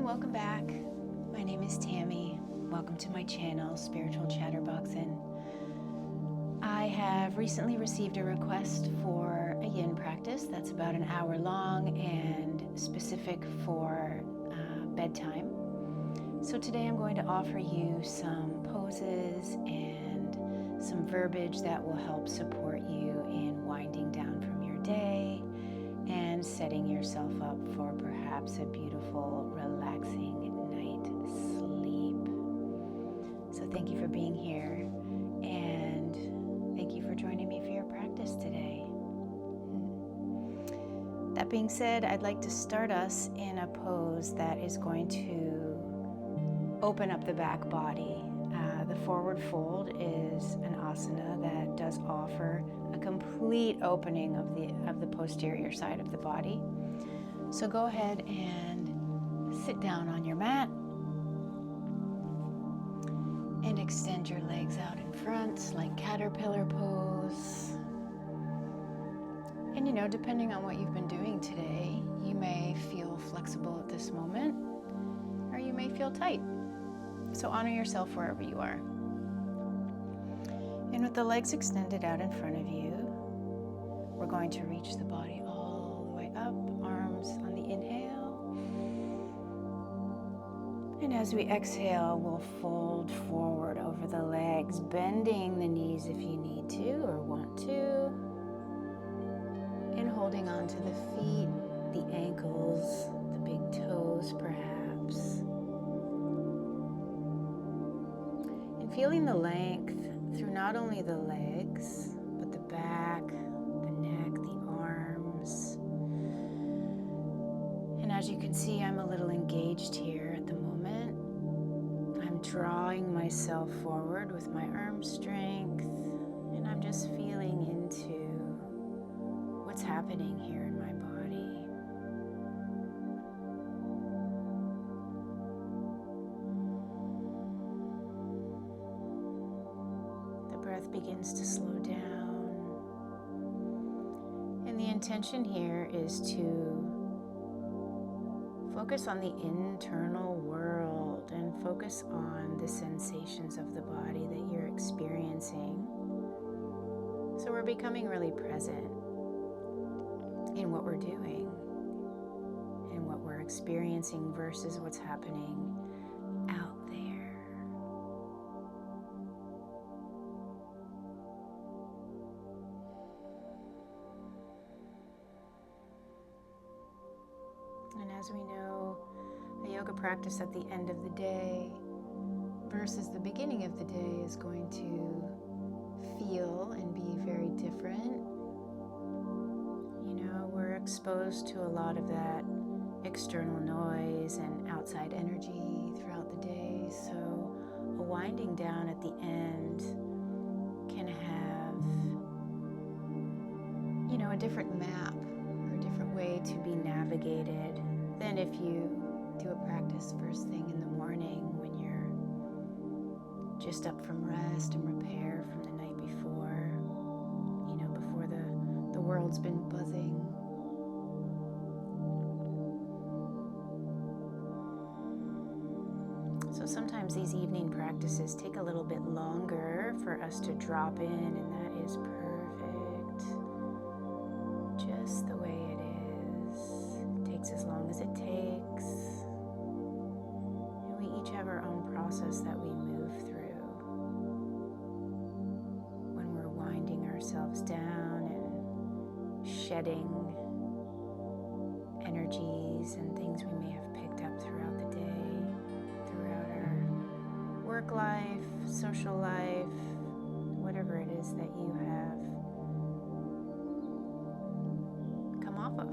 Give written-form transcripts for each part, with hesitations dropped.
and welcome back. My name is Tammy. Welcome to my channel, Spiritual Chatterboxing. I have recently received a request for a Yin practice that's about an hour long and specific for bedtime. So today I'm going to offer you some poses and some verbiage that will help support you in winding down from your day and setting yourself up for perhaps a beautiful, relaxing night sleep. So thank you for being here, and thank you for joining me for your practice today. That being said, I'd like to start us in a pose that is going to open up the back body. The forward fold is an asana that does offer a complete opening of the posterior side of the body. So go ahead and sit down on your mat and extend your legs out in front like caterpillar pose. And depending on what you've been doing today, you may feel flexible at this moment, or you may feel tight. So honor yourself wherever you are. And with the legs extended out in front of you, we're going to reach the body all the way up, arms on the inhale. And as we exhale, we'll fold forward over the legs, bending the knees if you need to or want to. And holding on to the feet, the ankles, the big toes perhaps. Feeling the length through not only the legs, but the back, the neck, the arms. And as you can see, I'm a little engaged here at the moment. I'm drawing myself forward with my arm strength, and I'm just feeling into what's happening here in my body. Breath begins to slow down, and the intention here is to focus on the internal world and focus on the sensations of the body that you're experiencing. So we're becoming really present in what we're doing and what we're experiencing versus what's happening out there. And as we know, a yoga practice at the end of the day versus the beginning of the day is going to feel and be very different. We're exposed to a lot of that external noise and outside energy throughout the day. So a winding down at the end can have, a different map or a different way to be navigated than if you do a practice first thing in the morning when you're just up from rest and repair from the night before, before the world's been buzzing. So sometimes these evening practices take a little bit longer for us to drop in, and that is perfect. Just the way it is. It takes as long as it takes. And we each have our own process that we move through when we're winding ourselves down and shedding energies and things we may have picked up throughout the day, throughout our work life, social life, whatever it is that you have come off of.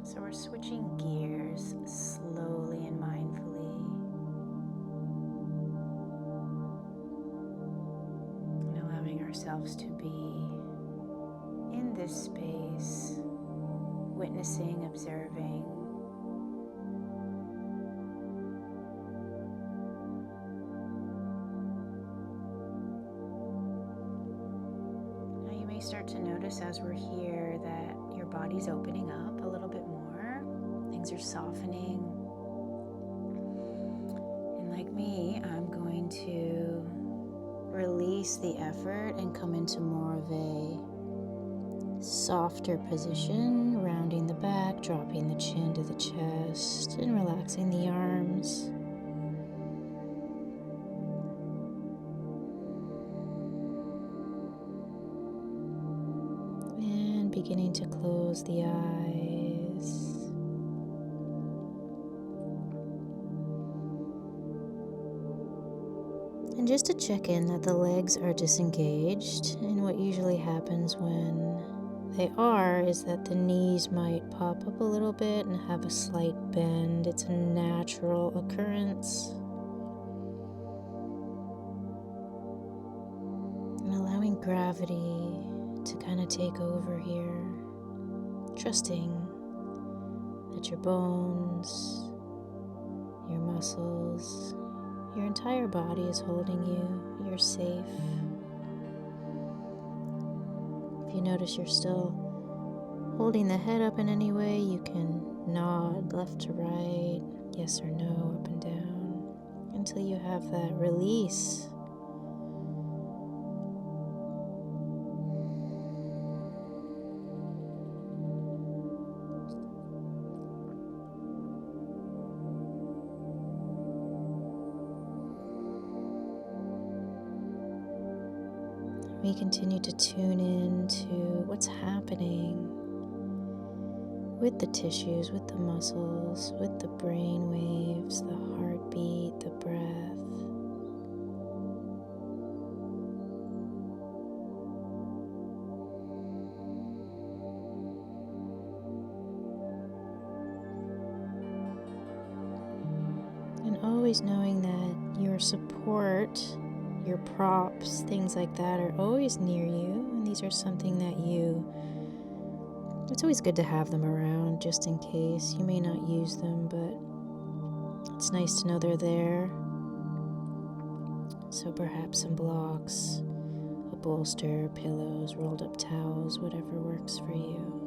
So we're switching gears slowly and mindfully, and allowing ourselves to be in this space, witnessing, observing. Now you may start to notice as we're here that your body's opening up a little bit more and things are softening. And like me, I'm going to release the effort and come into more of a softer position, rounding the back, dropping the chin to the chest, and relaxing the arms. And beginning to close the eyes. And just to check in that the legs are disengaged, and what usually happens when they are is that the knees might pop up a little bit and have a slight bend. It's a natural occurrence. And allowing gravity to kind of take over here, trusting that your bones, your muscles, your entire body is holding you. You're safe. If you notice you're still holding the head up in any way, you can nod left to right, yes or no, up and down, until you have that release. We continue to tune in to what's happening with the tissues, with the muscles, with the brain waves, the heartbeat, the breath. And always knowing that your support, your props, things like that are always near you, and these are something that it's always good to have them around just in case. You may not use them, but it's nice to know they're there. So perhaps some blocks, a bolster, pillows, rolled up towels, whatever works for you.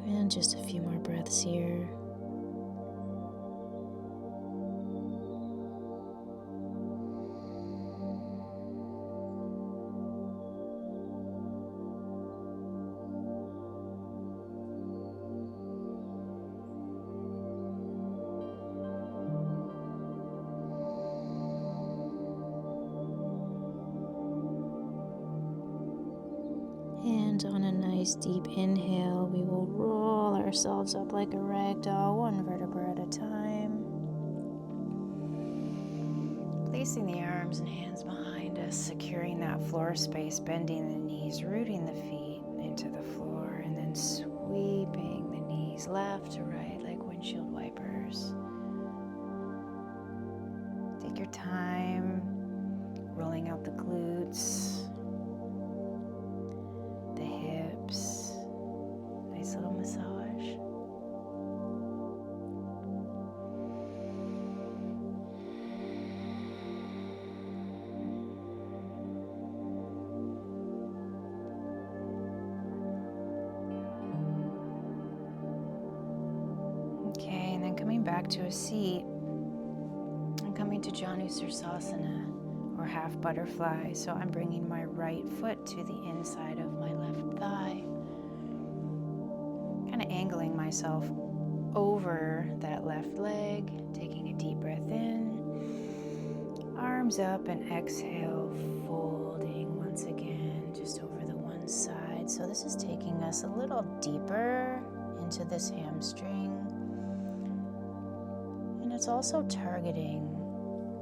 And just a few more breaths here. And on a nice deep inhale, we will roll ourselves up like a rag doll, one vertebra at a time. Placing the arms and hands behind us, securing that floor space, bending the knees, rooting the feet into the floor, and then sweeping the knees left to right like windshield wipers. Take your time, rolling out the glutes, the hips, nice little massage. Okay, and then coming back to a seat and coming to Janu Sirsasana, or half butterfly. So I'm bringing my right foot to the inside of my left thigh, kind of angling myself over that left leg, taking a deep breath in, arms up, and exhale, folding once again just over the one side. So this is taking us a little deeper into this hamstring, and it's also targeting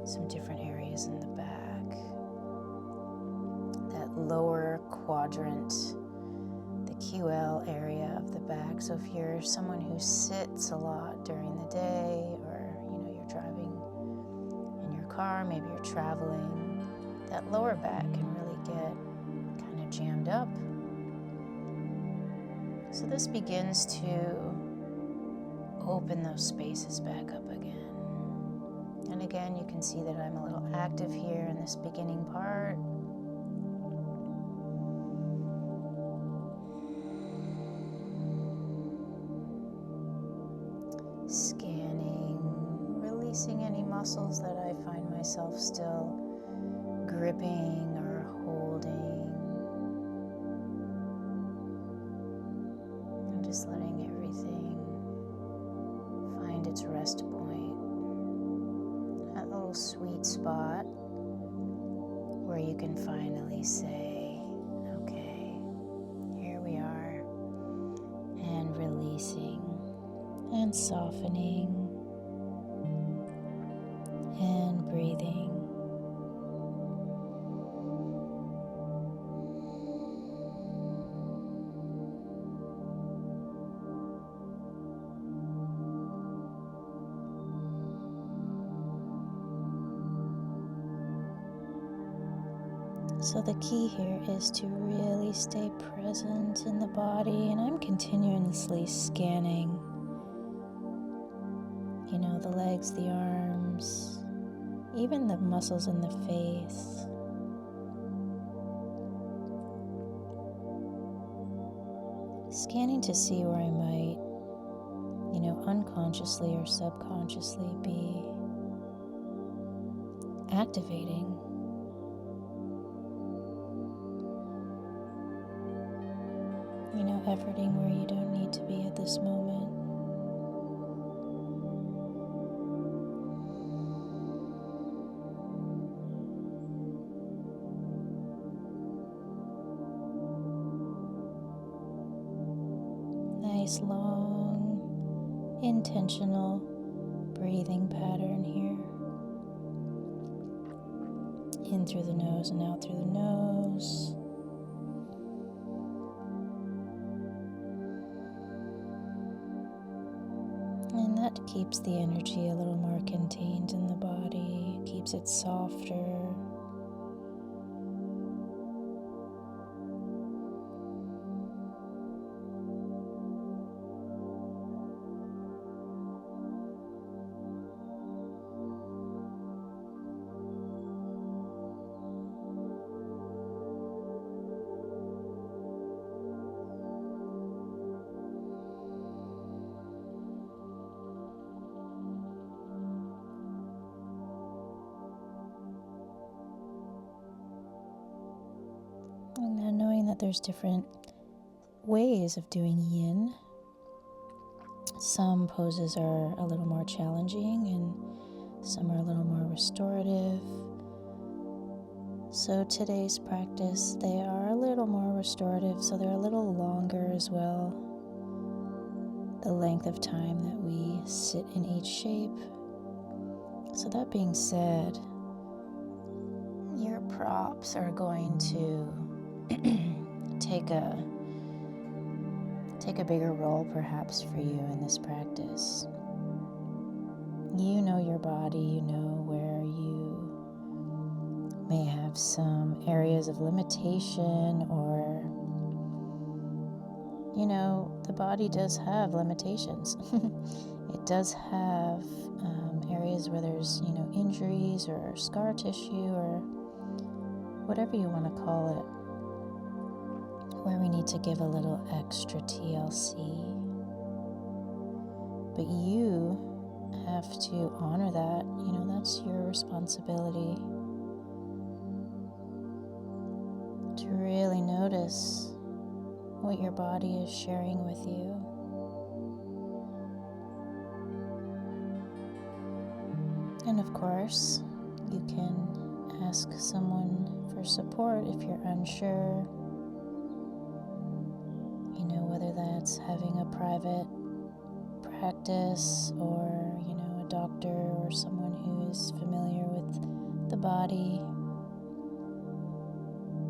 some different areas in the back. That lower quadrant, the QL area of the back. So if you're someone who sits a lot during the day, or you're driving in your car, maybe you're traveling, that lower back can really get kind of jammed up. So this begins to open those spaces back up again. And again, you can see that I'm a little active here in this beginning part. Scanning, releasing any muscles that I find myself still gripping or holding. And just letting everything find its rest point. That little sweet spot where you can finally say, okay, here we are, and releasing and softening and breathing. So the key here is to really stay present in the body, and I'm continuously scanning, the legs, the arms, even the muscles in the face. Scanning to see where I might, unconsciously or subconsciously be activating. Efforting where you don't need to be at this moment. Nice, long, intentional breathing pattern here. In through the nose and out through the nose. And that keeps the energy a little more contained in the body, keeps it softer. And then knowing that there's different ways of doing yin. Some poses are a little more challenging and some are a little more restorative. So today's practice, they are a little more restorative, so they're a little longer as well. The length of time that we sit in each shape. So that being said, your props are going to take a bigger role perhaps for you in this practice. You know your body, you know where you may have some areas of limitation, or the body does have limitations. It does have areas where there's injuries or scar tissue or whatever you want to call it, where we need to give a little extra TLC. But you have to honor that. That's your responsibility to really notice what your body is sharing with you. And of course, you can ask someone for support if you're unsure. Whether that's having a private practice or, a doctor or someone who is familiar with the body.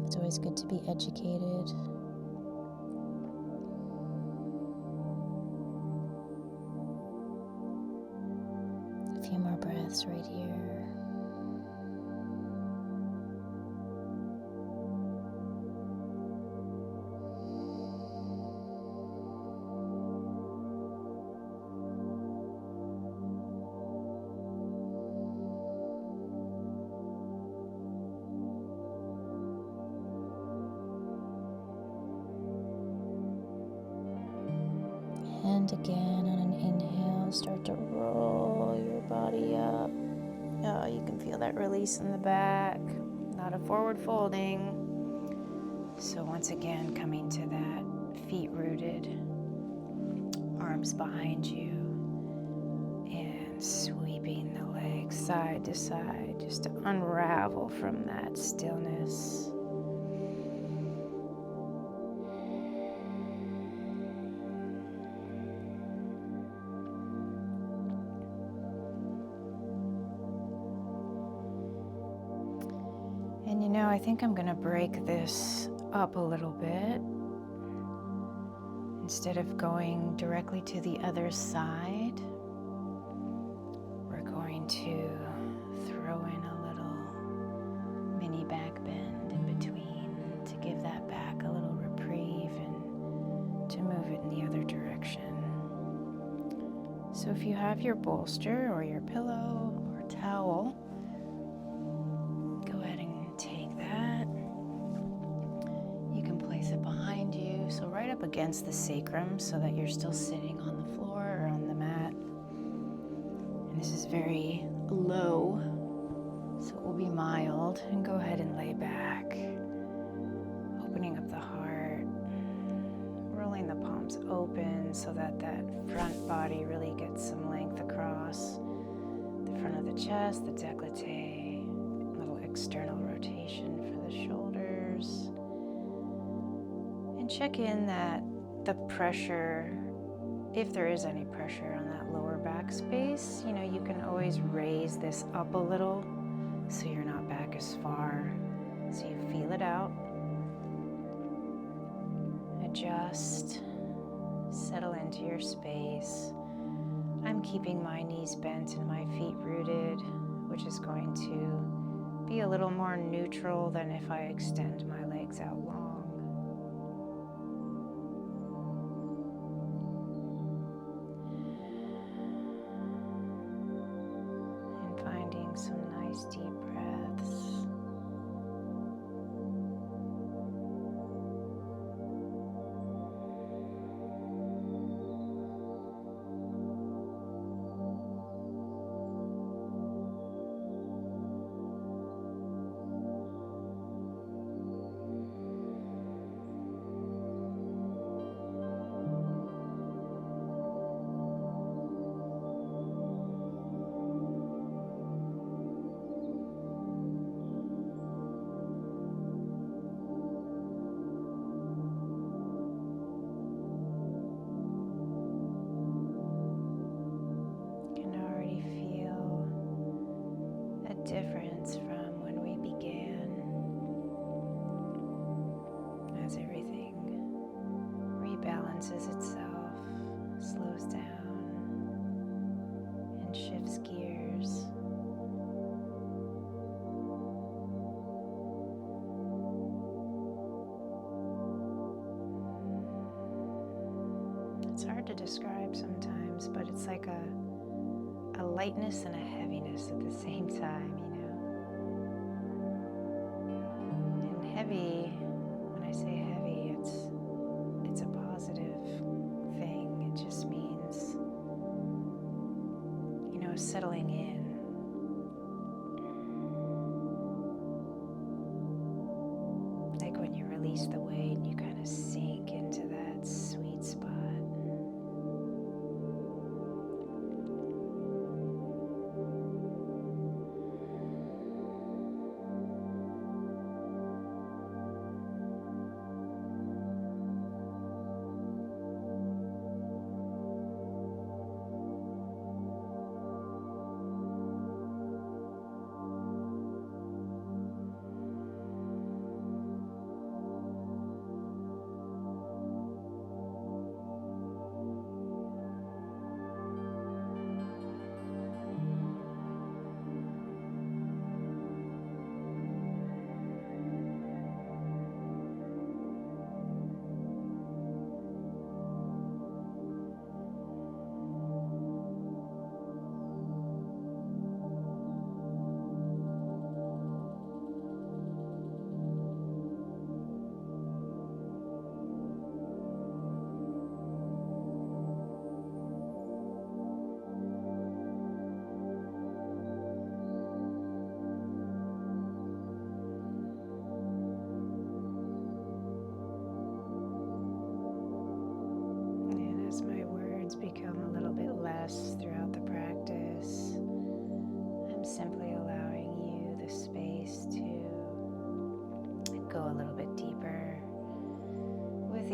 It's always good to be educated. A few more breaths right here. And again, on an inhale, start to roll your body up. Oh, you can feel that release in the back, not a forward folding. So once again, coming to that feet rooted, arms behind you, and sweeping the legs side to side just to unravel from that stillness. And you know, I think I'm going to break this up a little bit. Instead of going directly to the other side, we're going to throw in a little mini back bend in between to give that back a little reprieve and to move it in the other direction. So if you have your bolster or your pillow or towel, go ahead and take that. You can place it behind you, so right up against the sacrum so that you're still sitting on the floor or on the mat. And this is very low, so it will be mild. And go ahead and lay back, opening up the heart, rolling the palms open so that that front body really gets some length across the front of the chest, the décolleté, a little external rotation for the shoulders. And check in that the pressure, if there is any pressure on that lower back space, you know, you can always raise this up a little so you're not back as far. So you feel it out. Adjust. Settle into your space. I'm keeping my knees bent and my feet rooted, which is going to be a little more neutral than if I extend my legs out long. And finding some nice deep breaths. Difference from when we began, as everything rebalances itself, slows down, and shifts gears. It's hard to describe sometimes, but it's like a lightness and a heaviness at the same time, you know. And heavy, when I say heavy, it's a positive thing. It just means, you know, settling in. Like when you release the weight and you kind of sink into that sweet spot.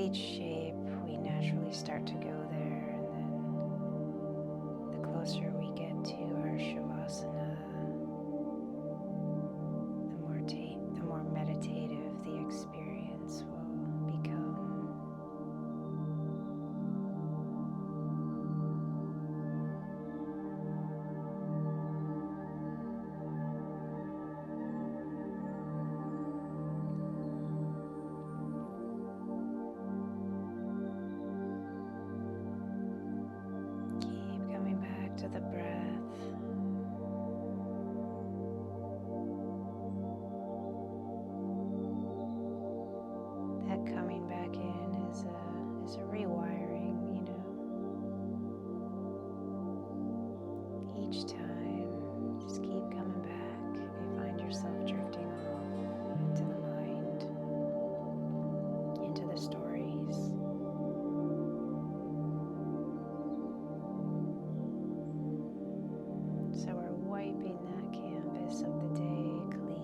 each shape, we naturally start to go there, and then the closer we get to our Shavasana, the more meditative the experience will become. To the breath. That coming back in is a rewiring, Each time, just keep coming back. If you find yourself drifting off into the mind, into the stories. So we're wiping that canvas of the day clean.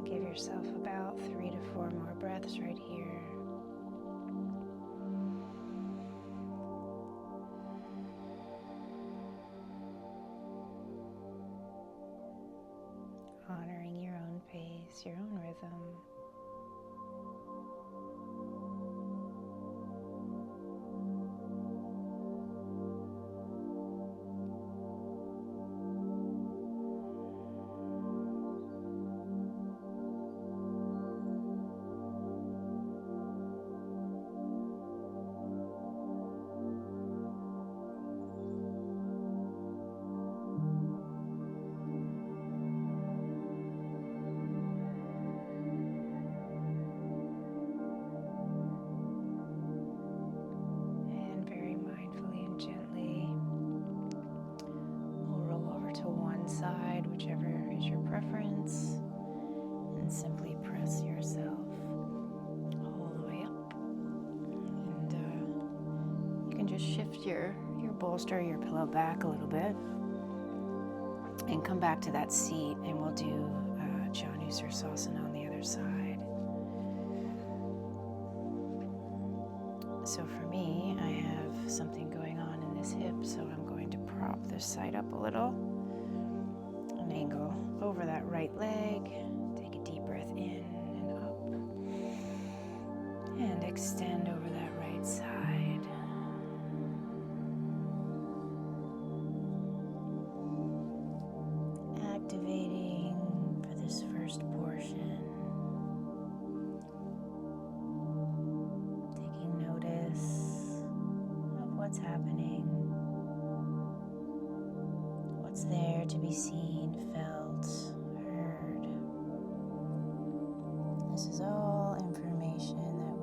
Give yourself about 3 to 4 more breaths right here. Honoring your own pace, your own rhythm. Side, whichever is your preference, and simply press yourself all the way up. And you can just shift your bolster, your pillow back a little bit, and come back to that seat, and we'll do Janusirsasana on the other side. So for me, I have something going on in this hip, so I'm going to prop this side up a little. Angle over that right leg. Take a deep breath in and up. And extend over that right side. Activating for this first portion. Taking notice of what's happening. What's there to be seen, felt, heard. This is all information that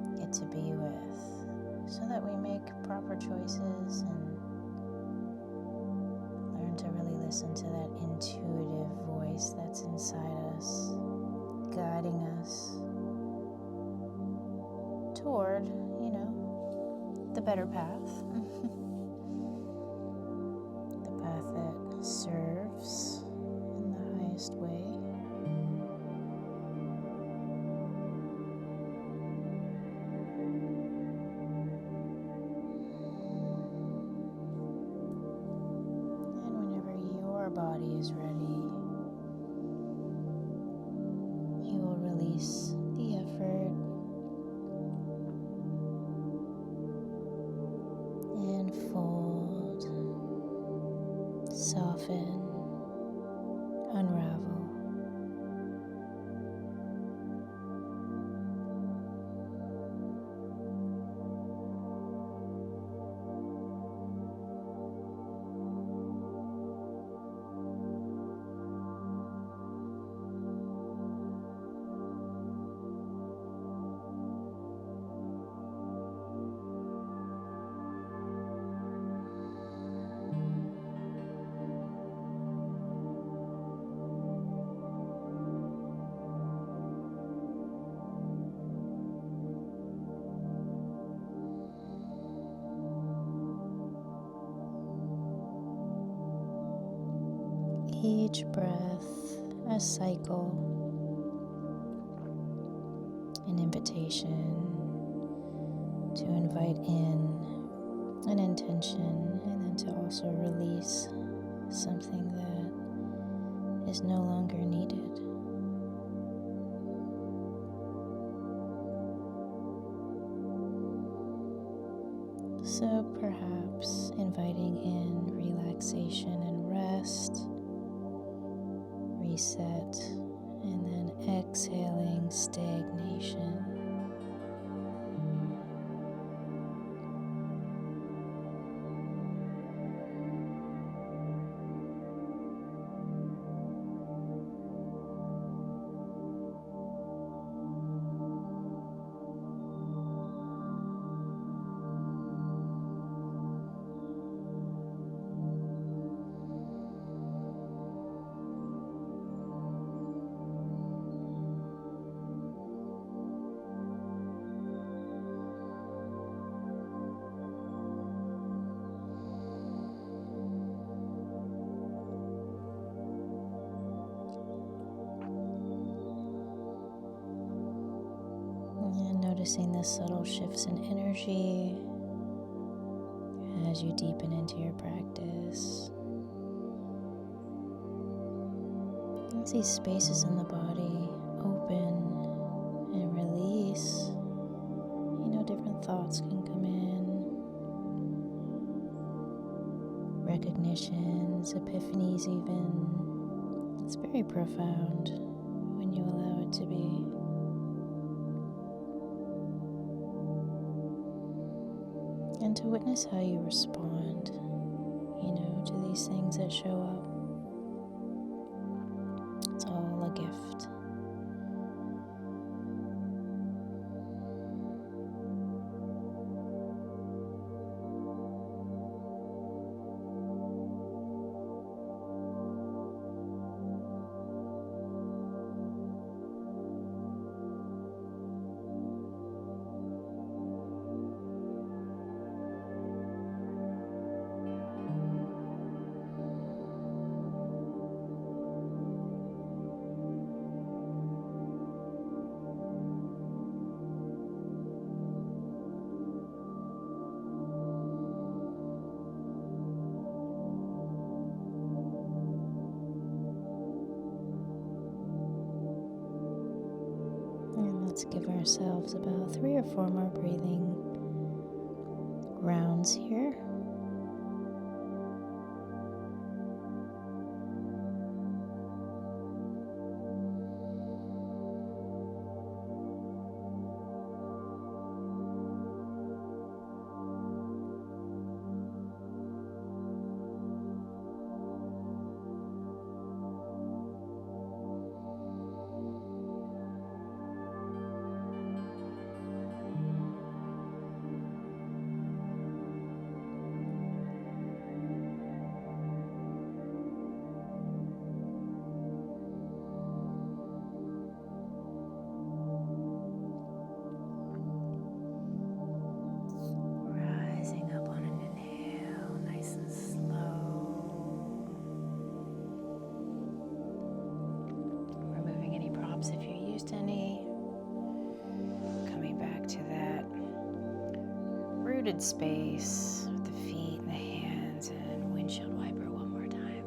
we get to be with so that we make proper choices and learn to really listen to that intuitive voice that's inside us, guiding us toward, the better path. That serves in the highest way. And whenever your body is ready, you will release the effort and fold, soften, unravel. each breath a cycle, an invitation to invite in an intention and then to also release something that is no longer needed. So perhaps inviting in relaxation and rest, reset, and then exhaling stagnation. And noticing the subtle shifts in energy as you deepen into your practice. As these spaces in the body open and release, different thoughts can come in. Recognitions, epiphanies even. It's very profound when you allow it to be. And to witness how you respond, to these things that show up. It's all a gift. Let's give ourselves about 3 or 4 more breathing rounds here. Space with the feet and the hands and windshield wiper one more time.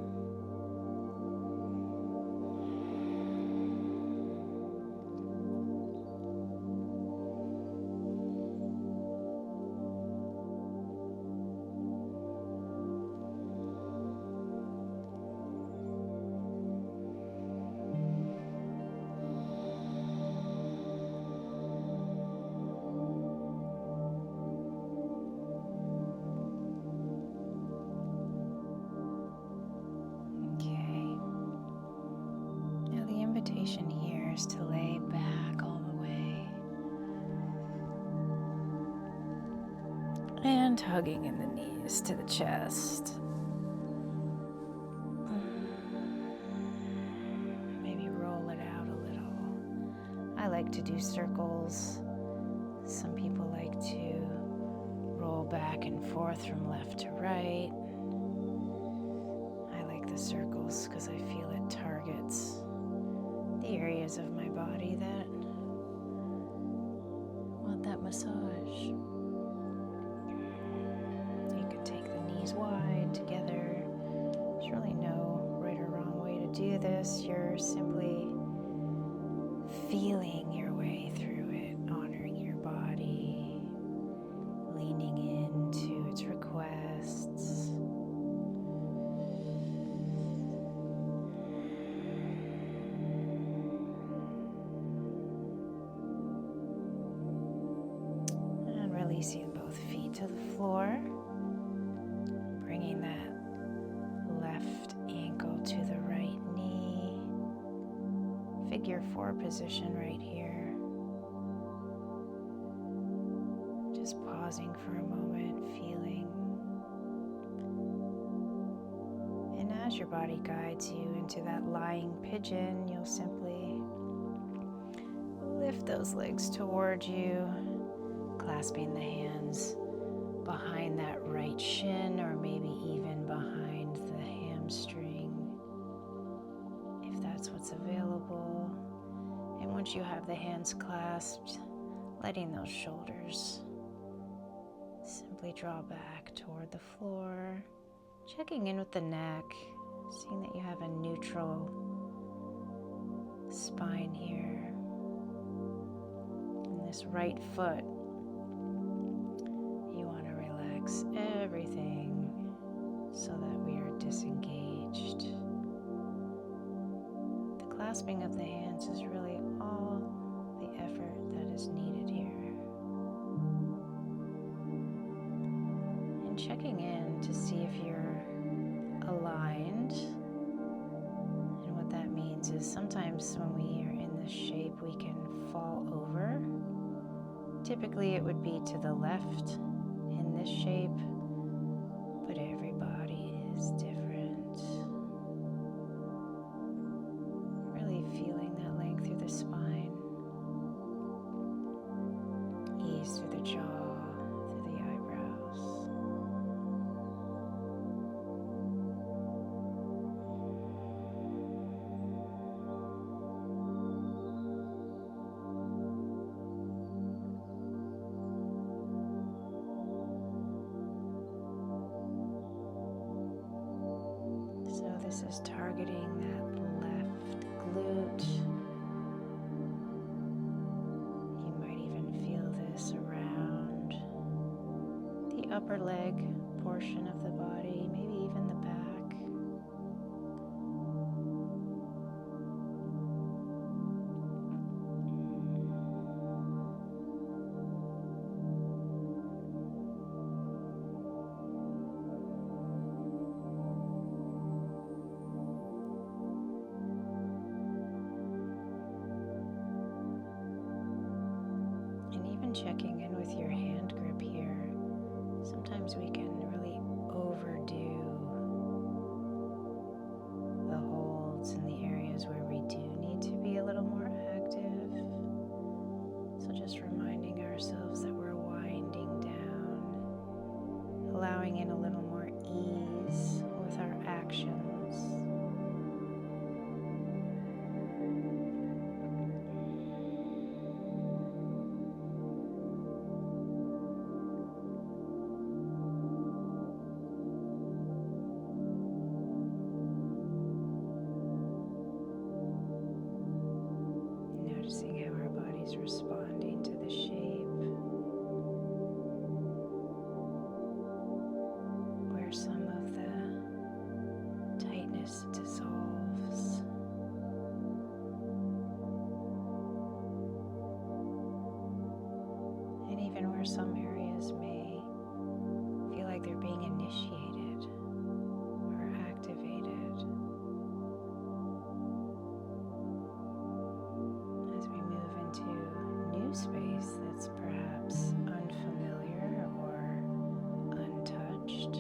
Here is to lay back all the way and hugging in the knees to the chest. Maybe roll it out a little. I like to do circles. Some people like to roll back and forth from left to right. I like the circles because I feel it targets the areas of my body that want that massage. You can take the knees wide together. There's really no right or wrong way to do this. You're simply feeling your way through it, honoring your body, leaning into its requests. And releasing both feet to the floor, bringing that left ankle to the right knee, figure 4 position right here. Just pausing for a moment, feeling. And as your body guides you into that lying pigeon, you'll simply lift those legs toward you, clasping the hands behind that right shin or maybe even behind the hamstring, if that's what's available. And once you have the hands clasped, letting those shoulders simply draw back toward the floor, checking in with the neck, seeing that you have a neutral spine here. And this right foot, you want to relax everything so that we are disengaged. The clasping of the hands is really all the effort that is needed here. And checking in to see if you're aligned. And what that means is sometimes when we are in this shape, we can fall over. Typically it would be to the left in this shape, but everybody is different. Really feeling that length through the spine, ease through the jaw, through the eyebrows. So this is targeting that left glute. You might even feel this around the upper leg portion of the body, maybe even the back. Checking in with your hand grip here. Sometimes we can really overdo the holds in the areas where we do need to be a little more active. So just reminding ourselves that we're winding down, allowing in a little more ease with our actions. Noticing how our body's responding to the shape, where some of the tightness dissolves. And even where some areas may feel like they're being initiated or activated. As we move into new space that's perhaps unfamiliar or untouched.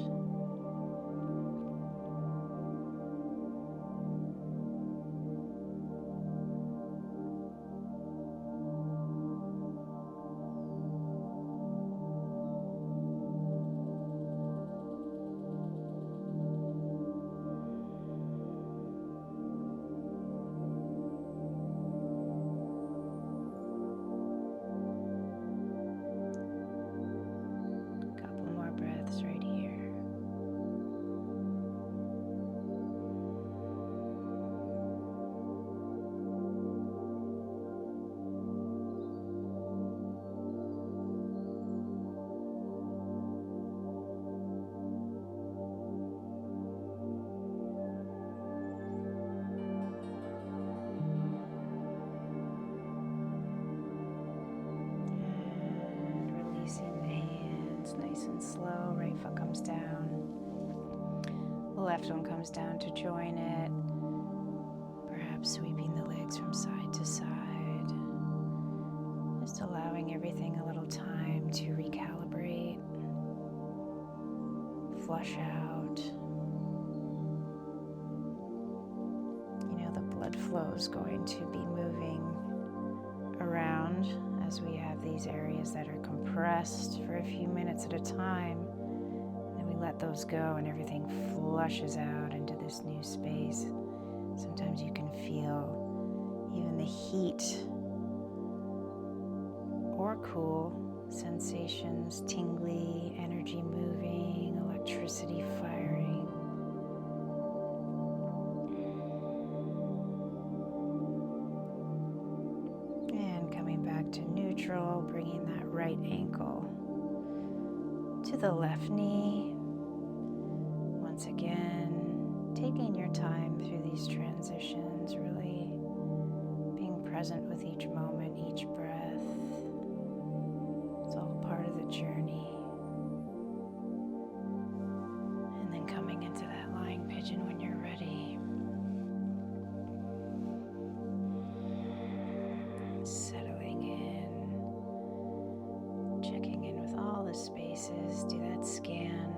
foot comes down. The left one comes down to join it. Perhaps sweeping the legs from side to side. Just allowing everything a little time to recalibrate, flush out. The blood flow is going to be moving around as we have these areas that are compressed for a few minutes at a time. Then we let those go and everything flushes out into this new space. Sometimes you can feel even the heat or cool sensations, tingly, energy moving, electricity firing. And coming back to neutral, bringing that right ankle to the left knee. Once again, taking your time through these transitions, really being present with each moment, each breath. It's all part of the journey. And then coming into that lying pigeon when you're ready. Settling in, checking in with all the spaces, do that scan.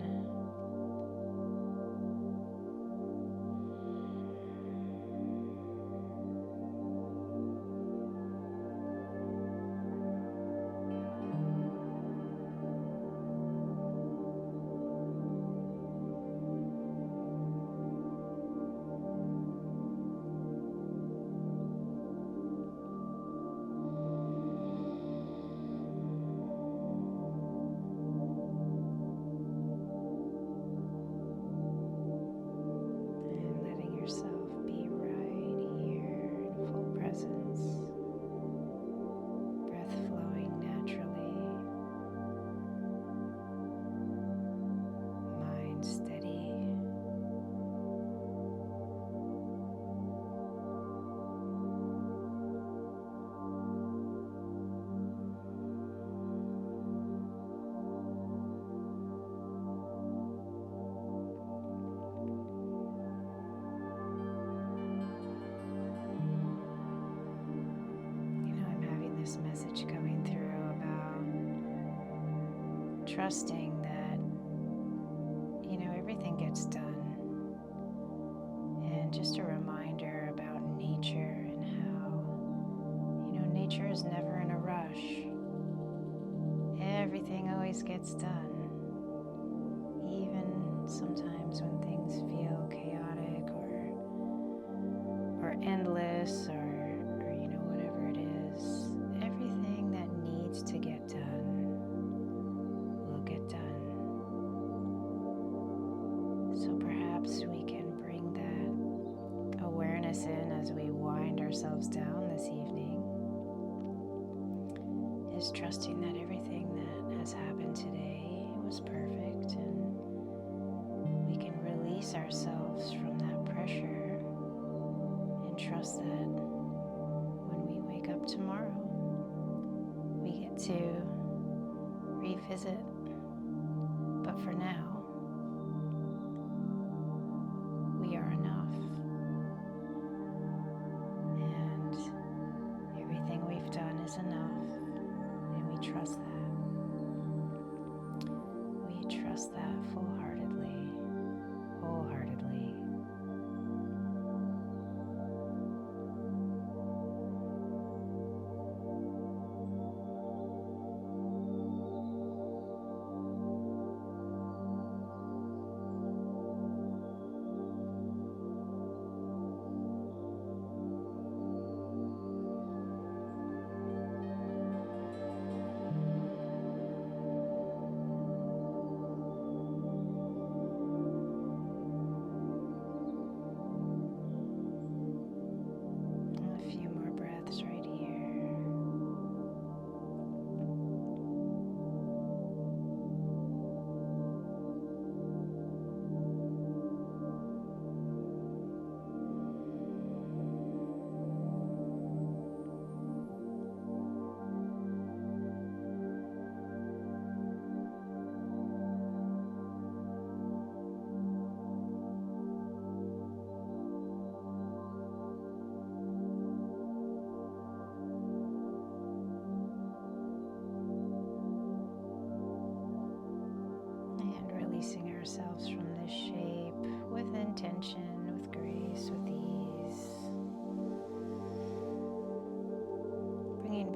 Message coming through about trusting that everything gets done, and just a reminder about nature and how nature is never in a rush. Everything always gets done, even sometimes when things feel chaotic or endless or to get done will get done. So perhaps we can bring that awareness in as we wind ourselves down this evening, is trusting that everything that has happened today was perfect, and we can release ourselves from that pressure and trust that when we wake up tomorrow, we get to revisit. But for now, we are enough. And everything we've done is enough. And we trust that. We trust that full-heartedly, wholeheartedly.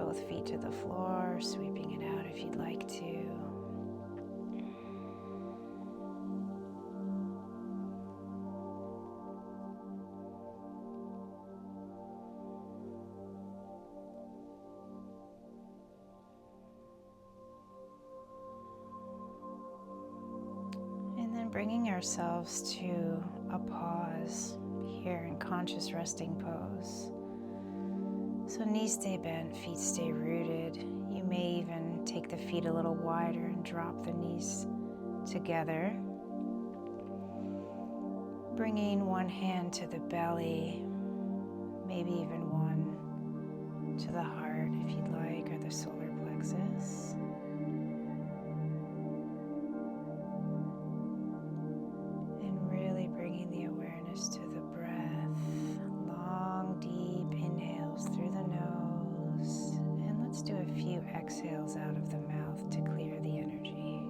both feet to the floor, sweeping it out if you'd like to. And then bringing ourselves to a pause here in conscious resting pose. So knees stay bent, feet stay rooted. You may even take the feet a little wider and drop the knees together. Bringing one hand to the belly, maybe even one to the heart if you'd like, or the solar plexus. And really bringing the awareness to the breath. Long, deep inhales through the nose. And let's do a few exhales out of the mouth to clear the energy.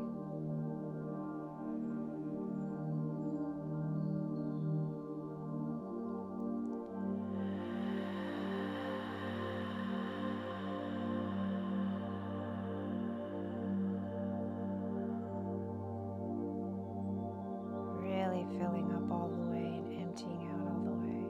Really filling up all the way and emptying out all the way.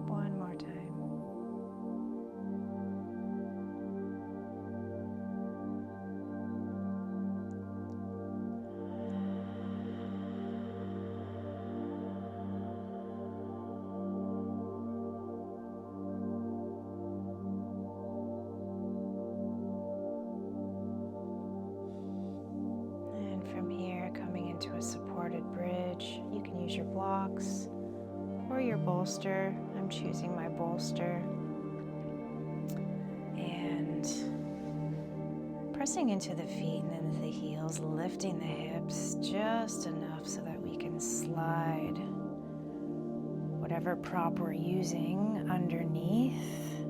One more time. And from here, coming into a supported bridge, you can use your blocks or your bolster. I'm choosing my bolster. And pressing into the feet and into the heels, lifting the hips just enough so that we can slide whatever prop we're using underneath,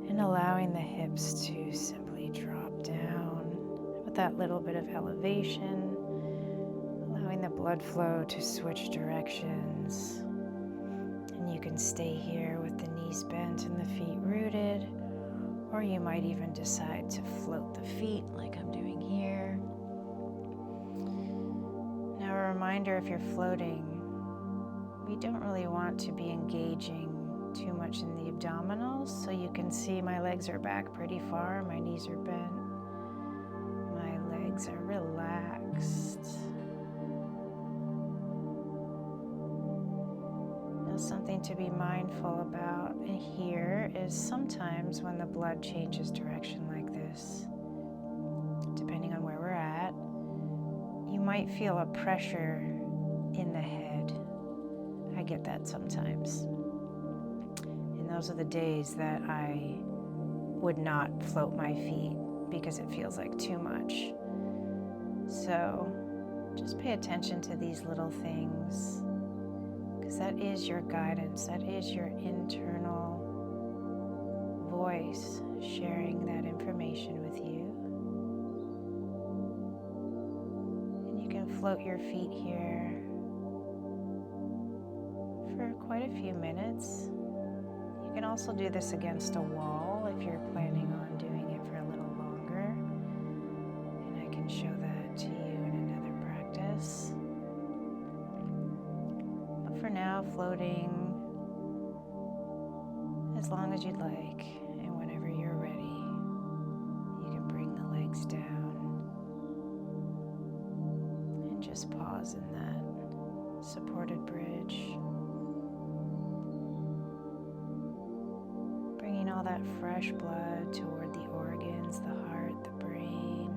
and allowing the hips to simply drop down with that little bit of elevation, allowing the blood flow to switch directions. And you can stay here with the knees bent and the feet rooted, or you might even decide to float the feet like I'm doing here. Now a reminder, if you're floating, we don't really want to be engaging too much in the abdominals, so you can see my legs are back pretty far, my knees are bent, my legs are relaxed. Now something to be mindful about here is sometimes when the blood changes direction like this, depending on where we're at, you might feel a pressure in the head. I get that sometimes. And those are the days that I would not float my feet because it feels like too much. So just pay attention to these little things, because that is your guidance, that is your internal voice sharing that information with you. And you can float your feet here for quite a few minutes. You can also do this against a wall if you're planning on doing it for a little longer. And I can show that to you in another practice. But for now, floating as long as you'd like. And whenever you're ready, you can bring the legs down and just pause in that supported bridge. Bringing all that fresh blood toward the organs, the heart, the brain.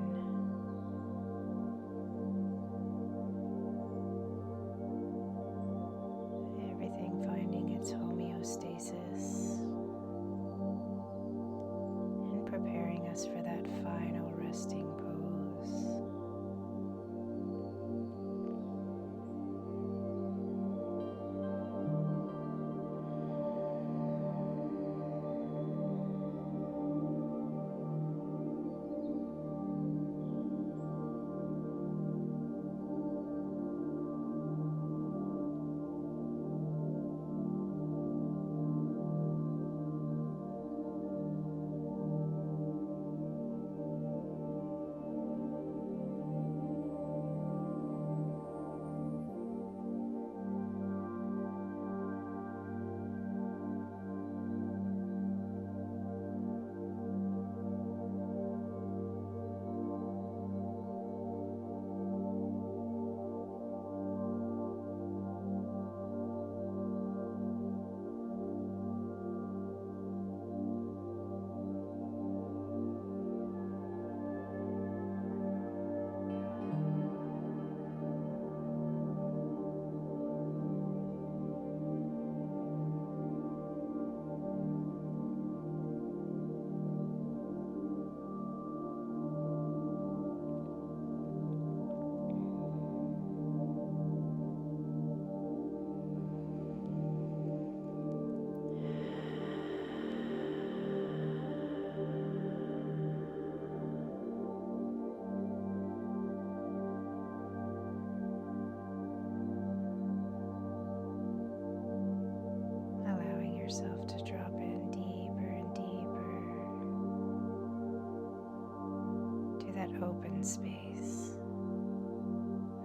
space,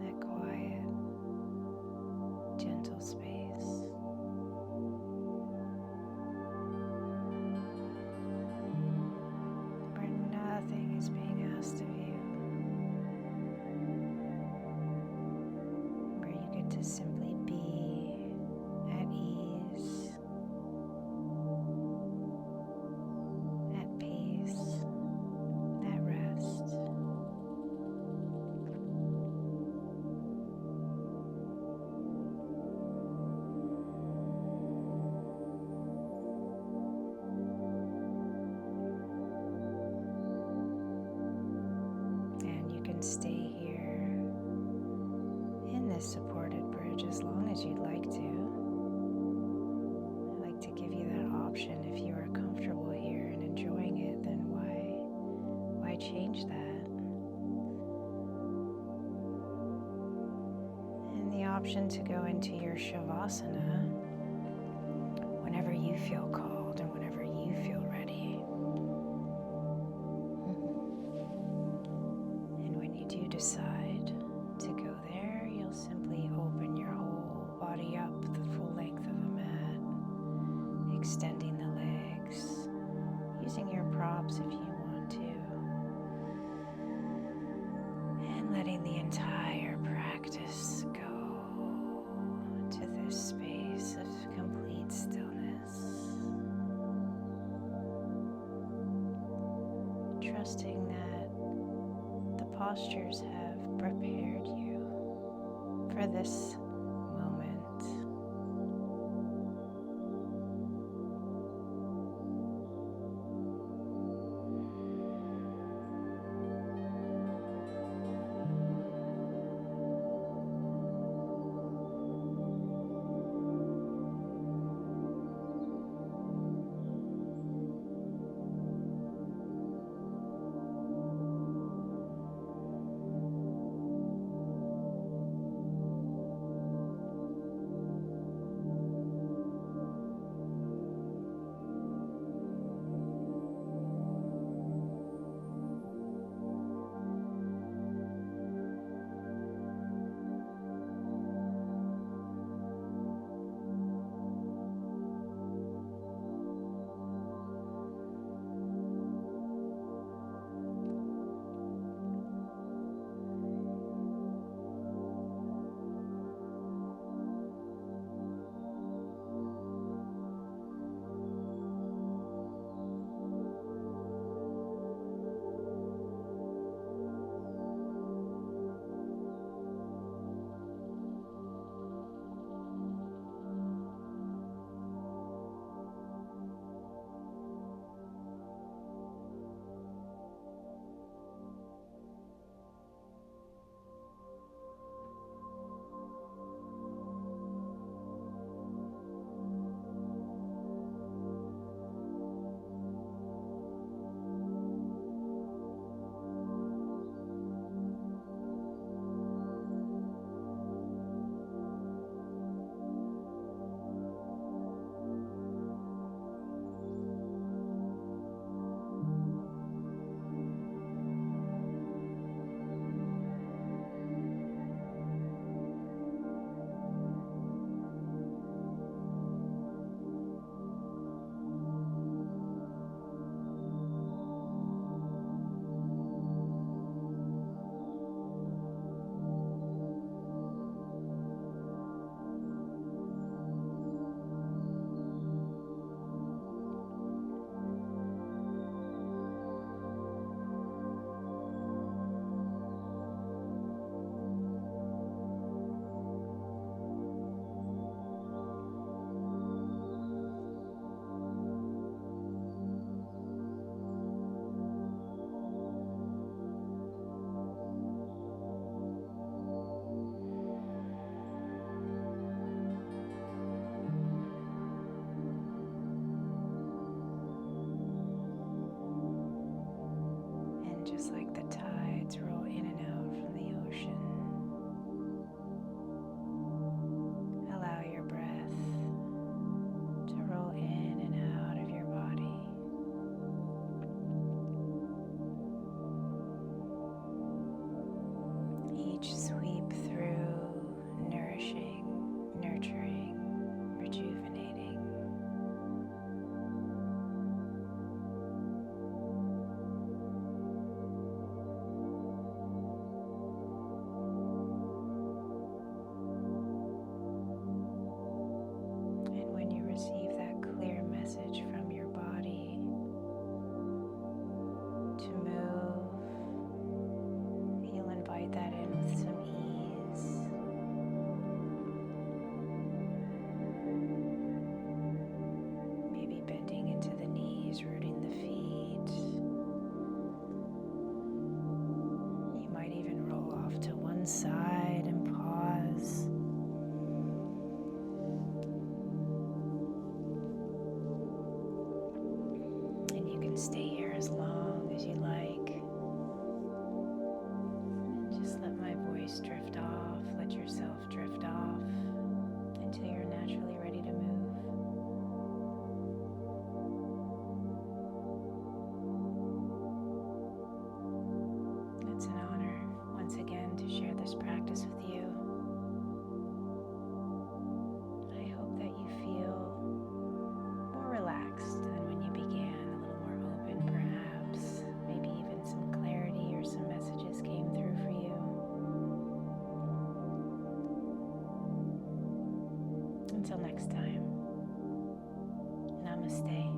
that quiet, gentle space. Where nothing is being asked of you. Where you get to simply be at ease, at peace, at rest. And you can stay here in this supported bridge as long as you'd like to. I'd like to give you that option. If you are comfortable here and enjoying it, then why change that? And the option to go into your Shavasana whenever you feel called and whenever you feel ready. And when you do decide to go there, you'll simply open your whole body up the full length of the mat, extending the legs, using your props if you want to, and letting the entire practice go to this space of complete stillness. Trusting that the postures have prepared you for this moment. each sweep through, nourishing, nurturing, rejuvenating. And when you receive that clear message from your body to move, you'll invite that in with some ease. Maybe bending into the knees, rooting the feet. You might even roll off to one side and pause. And you can stay here as long as you like. And just let my voice drift off, let yourself drift off until you're naturally ready to move. It's an honor, once again, to share this practice with you. I hope that you feel more relaxed than when you began, a little more open perhaps, maybe even some clarity or some messages came through for you. Until next time, namaste.